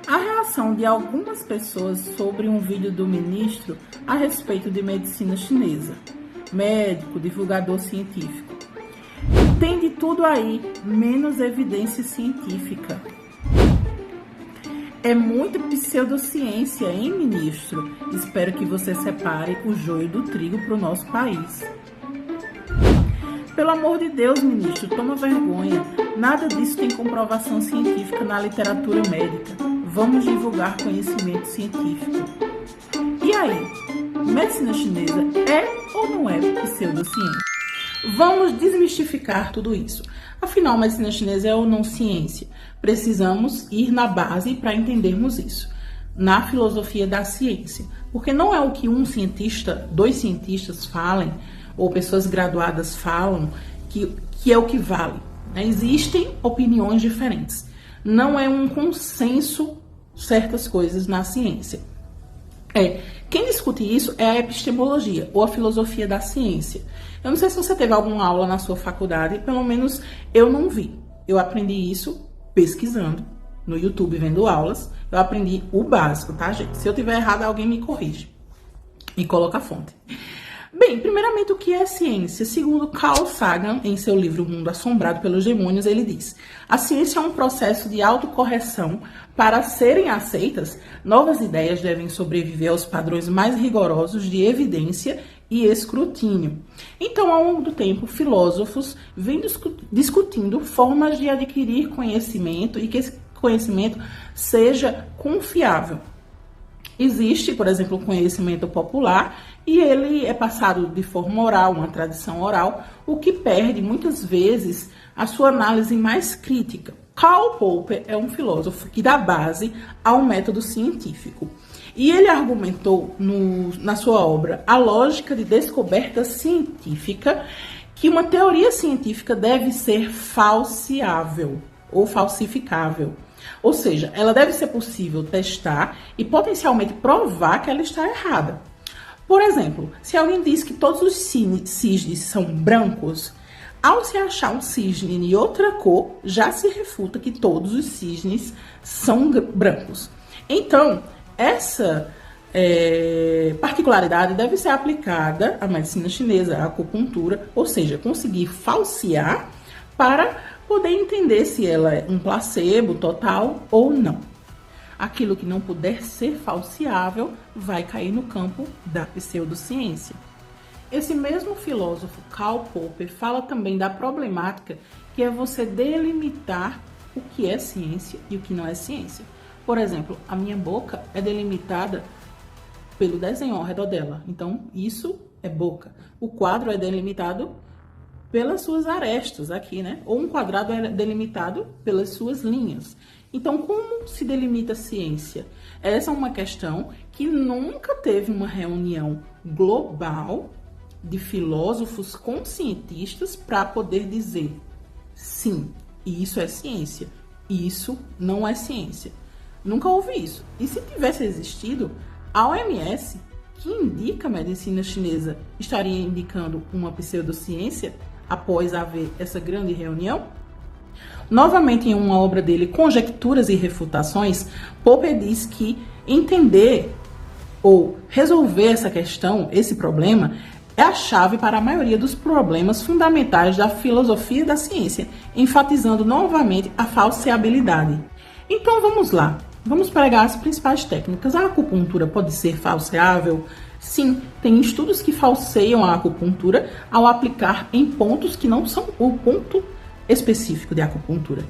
A reação de algumas pessoas sobre um vídeo do ministro a respeito de medicina chinesa. Médico, divulgador científico. Tem de tudo aí, menos evidência científica. É muito pseudociência, hein, ministro? Espero que você separe o joio do trigo para o nosso país. Pelo amor de Deus, ministro, toma vergonha. Nada disso tem comprovação científica na literatura médica. Vamos divulgar conhecimento científico. E aí, medicina chinesa é ou não é pseudociência? Vamos desmistificar tudo isso. Afinal, medicina chinesa é ou não ciência? Precisamos ir na base para entendermos isso. Na filosofia da ciência. Porque não é o que um cientista, dois cientistas falem, ou pessoas graduadas falam, que é o que vale. Existem opiniões diferentes. Não é um consenso certas coisas na ciência. Quem discute isso é a epistemologia, ou a filosofia da ciência. Eu não sei se você teve alguma aula na sua faculdade, pelo menos eu não vi. Eu aprendi isso pesquisando no YouTube, vendo aulas. Eu aprendi o básico, tá, gente? Se eu tiver errado, alguém me corrige e coloca a fonte. Bem, primeiramente, o que é ciência? Segundo Carl Sagan, em seu livro O Mundo Assombrado pelos Demônios, ele diz: a ciência é um processo de autocorreção. Para serem aceitas, novas ideias devem sobreviver aos padrões mais rigorosos de evidência e escrutínio. Então, ao longo do tempo, filósofos vêm discutindo formas de adquirir conhecimento e que esse conhecimento seja confiável. Existe, por exemplo, o conhecimento popular e ele é passado de forma oral, uma tradição oral, o que perde muitas vezes a sua análise mais crítica. Karl Popper é um filósofo que dá base ao método científico. E ele argumentou na sua obra A Lógica de Descoberta Científica que uma teoria científica deve ser falseável ou falsificável. Ou seja, ela deve ser possível testar e potencialmente provar que ela está errada. Por exemplo, se alguém diz que todos os cisnes são brancos, ao se achar um cisne de outra cor, já se refuta que todos os cisnes são brancos. Então, essa particularidade deve ser aplicada à medicina chinesa, à acupuntura, ou seja, conseguir falsear para poder entender se ela é um placebo total ou não. Aquilo que não puder ser falseável vai cair no campo da pseudociência. Esse mesmo filósofo, Karl Popper, fala também da problemática que é você delimitar o que é ciência e o que não é ciência. Por exemplo, a minha boca é delimitada pelo desenho ao redor dela. Então, isso é boca. O quadro é delimitado pelas suas arestas aqui, né? Ou um quadrado é delimitado pelas suas linhas. Então, como se delimita a ciência? Essa é uma questão que nunca teve uma reunião global de filósofos com cientistas para poder dizer sim, isso é ciência, isso não é ciência. Nunca houve isso. E se tivesse existido, a OMS, que indica a medicina chinesa, estaria indicando uma pseudociência após haver essa grande reunião? Novamente, em uma obra dele, Conjecturas e Refutações, Popper diz que entender ou resolver essa questão, esse problema, é a chave para a maioria dos problemas fundamentais da filosofia da ciência, enfatizando novamente a falseabilidade. Então vamos lá, vamos pegar as principais técnicas. A acupuntura pode ser falseável? Sim, tem estudos que falseiam a acupuntura ao aplicar em pontos que não são o ponto específico de acupuntura.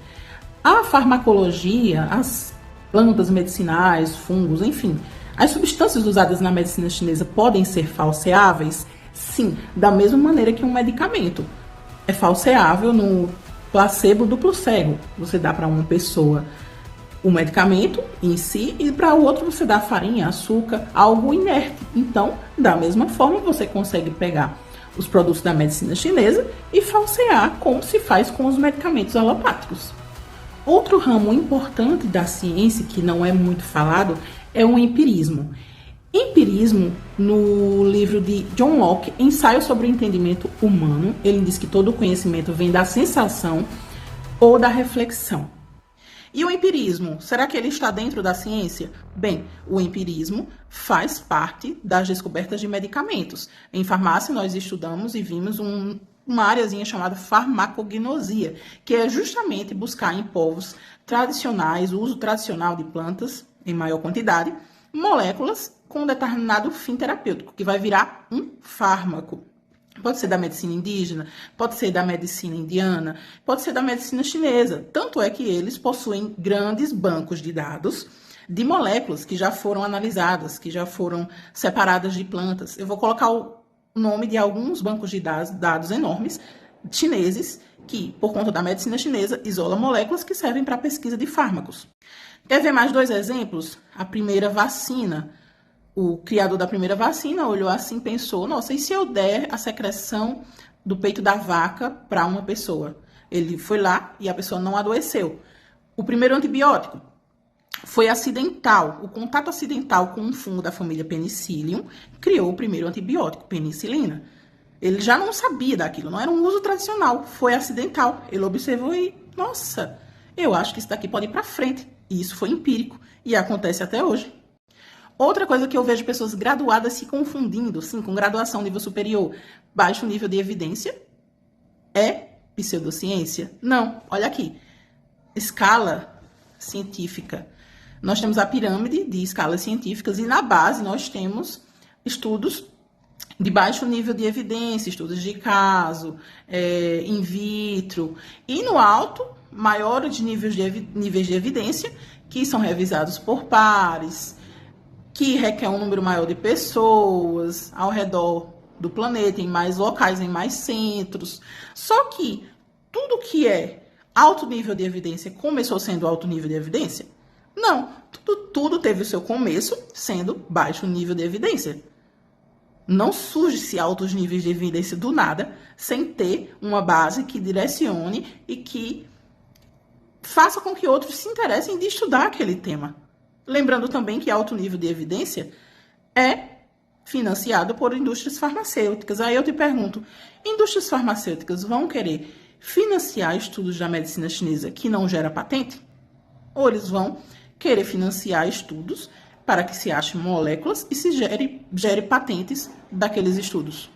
A farmacologia, as plantas medicinais, fungos, enfim, as substâncias usadas na medicina chinesa podem ser falseáveis? Sim, da mesma maneira que um medicamento é falseável no placebo duplo cego. Você dá para uma pessoa o medicamento em si e para o outro você dá farinha, açúcar, algo inerte. Então, da mesma forma, você consegue pegar os produtos da medicina chinesa e falsear como se faz com os medicamentos alopáticos. Outro ramo importante da ciência que não é muito falado é o empirismo. Empirismo, no livro de John Locke, Ensaio sobre o Entendimento Humano, ele diz que todo conhecimento vem da sensação ou da reflexão. E o empirismo, será que ele está dentro da ciência? Bem, o empirismo faz parte das descobertas de medicamentos. Em farmácia, nós estudamos e vimos uma áreazinha chamada farmacognosia, que é justamente buscar em povos tradicionais, o uso tradicional de plantas em maior quantidade, moléculas com um determinado fim terapêutico, que vai virar um fármaco. Pode ser da medicina indígena, pode ser da medicina indiana, pode ser da medicina chinesa. Tanto é que eles possuem grandes bancos de dados de moléculas que já foram analisadas, que já foram separadas de plantas. Eu vou colocar o nome de alguns bancos de dados enormes chineses que, por conta da medicina chinesa, isolam moléculas que servem para a pesquisa de fármacos. Quer ver mais 2 exemplos? A primeira vacina. O criador da primeira vacina olhou assim e pensou, nossa, e se eu der a secreção do peito da vaca para uma pessoa? Ele foi lá e a pessoa não adoeceu. O primeiro antibiótico foi acidental. O contato acidental com um fungo da família Penicillium criou o primeiro antibiótico, penicilina. Ele já não sabia daquilo, não era um uso tradicional, foi acidental. Ele observou e, nossa, eu acho que isso daqui pode ir para frente. E isso foi empírico e acontece até hoje. Outra coisa que eu vejo pessoas graduadas se confundindo, sim, com graduação nível superior, baixo nível de evidência, é pseudociência? Não, olha aqui. Escala científica. Nós temos a pirâmide de escalas científicas e na base nós temos estudos de baixo nível de evidência, estudos de caso, in vitro. E no alto, maiores níveis de evidência, que são revisados por pares, que requer um número maior de pessoas ao redor do planeta, em mais locais, em mais centros. Só que tudo que é alto nível de evidência começou sendo alto nível de evidência? Não, tudo teve o seu começo sendo baixo nível de evidência. Não surge-se altos níveis de evidência do nada, sem ter uma base que direcione e que faça com que outros se interessem de estudar aquele tema. Lembrando também que alto nível de evidência é financiado por indústrias farmacêuticas. Aí eu te pergunto, indústrias farmacêuticas vão querer financiar estudos da medicina chinesa que não gera patente? Ou eles vão querer financiar estudos para que se achem moléculas e se gere patentes daqueles estudos?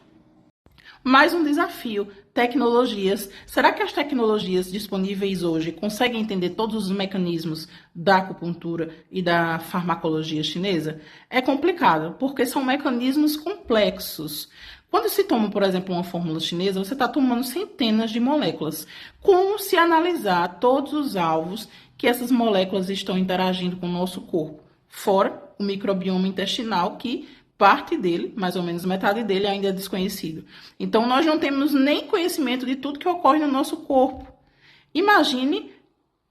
Mais um desafio, tecnologias. Será que as tecnologias disponíveis hoje conseguem entender todos os mecanismos da acupuntura e da farmacologia chinesa? É complicado, porque são mecanismos complexos. Quando se toma, por exemplo, uma fórmula chinesa, você está tomando centenas de moléculas. Como se analisar todos os alvos que essas moléculas estão interagindo com o nosso corpo? Fora o microbioma intestinal, que parte dele, mais ou menos metade dele, ainda é desconhecido. Então, nós não temos nem conhecimento de tudo que ocorre no nosso corpo. Imagine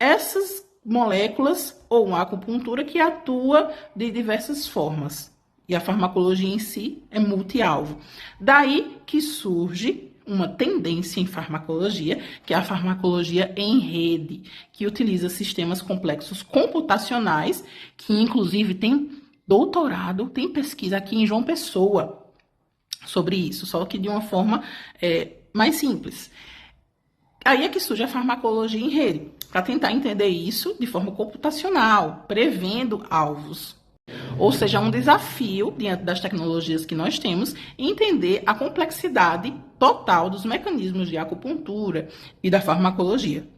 essas moléculas ou uma acupuntura que atua de diversas formas. E a farmacologia em si é multi-alvo. Daí que surge uma tendência em farmacologia, que é a farmacologia em rede, que utiliza sistemas complexos computacionais, que inclusive tem doutorado, tem pesquisa aqui em João Pessoa sobre isso, só que de uma forma mais simples. Aí é que surge a farmacologia em rede, para tentar entender isso de forma computacional, prevendo alvos. Ou seja, é um desafio, diante das tecnologias que nós temos, entender a complexidade total dos mecanismos de acupuntura e da farmacologia.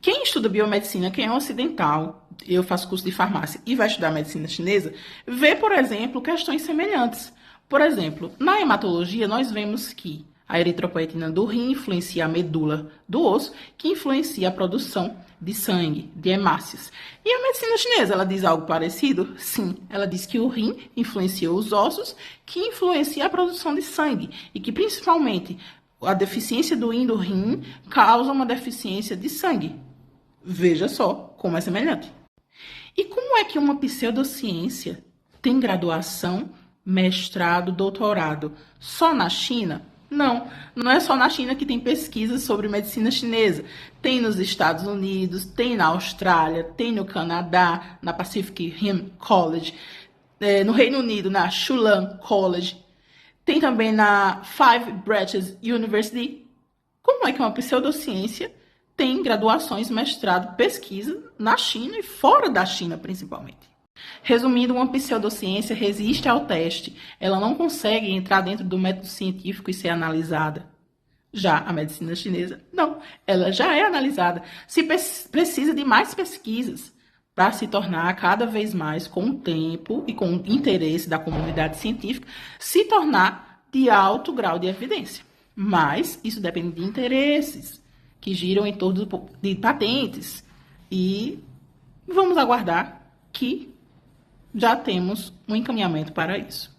Quem estuda biomedicina, quem é ocidental, eu faço curso de farmácia e vai estudar medicina chinesa, vê, por exemplo, questões semelhantes. Por exemplo, na hematologia, nós vemos que a eritropoetina do rim influencia a medula do osso, que influencia a produção de sangue, de hemácias. E a medicina chinesa, ela diz algo parecido? Sim, ela diz que o rim influencia os ossos, que influencia a produção de sangue e que, principalmente, a deficiência do yin do rim causa uma deficiência de sangue. Veja só como é semelhante. E como é que uma pseudociência tem graduação, mestrado, doutorado só na China? Não, não é só na China que tem pesquisas sobre medicina chinesa. Tem nos Estados Unidos, tem na Austrália, tem no Canadá, na Pacific Rim College, no Reino Unido, na Chulan College, tem também na Five Branches University. Como é que uma pseudociência tem graduações, mestrado, pesquisa na China e fora da China, principalmente. Resumindo, uma pseudociência resiste ao teste. Ela não consegue entrar dentro do método científico e ser analisada. Já a medicina chinesa, não. Ela já é analisada. Se precisa de mais pesquisas para se tornar cada vez mais, com o tempo e com o interesse da comunidade científica, se tornar de alto grau de evidência. Mas isso depende de interesses que giram em torno de patentes. E vamos aguardar que já temos um encaminhamento para isso.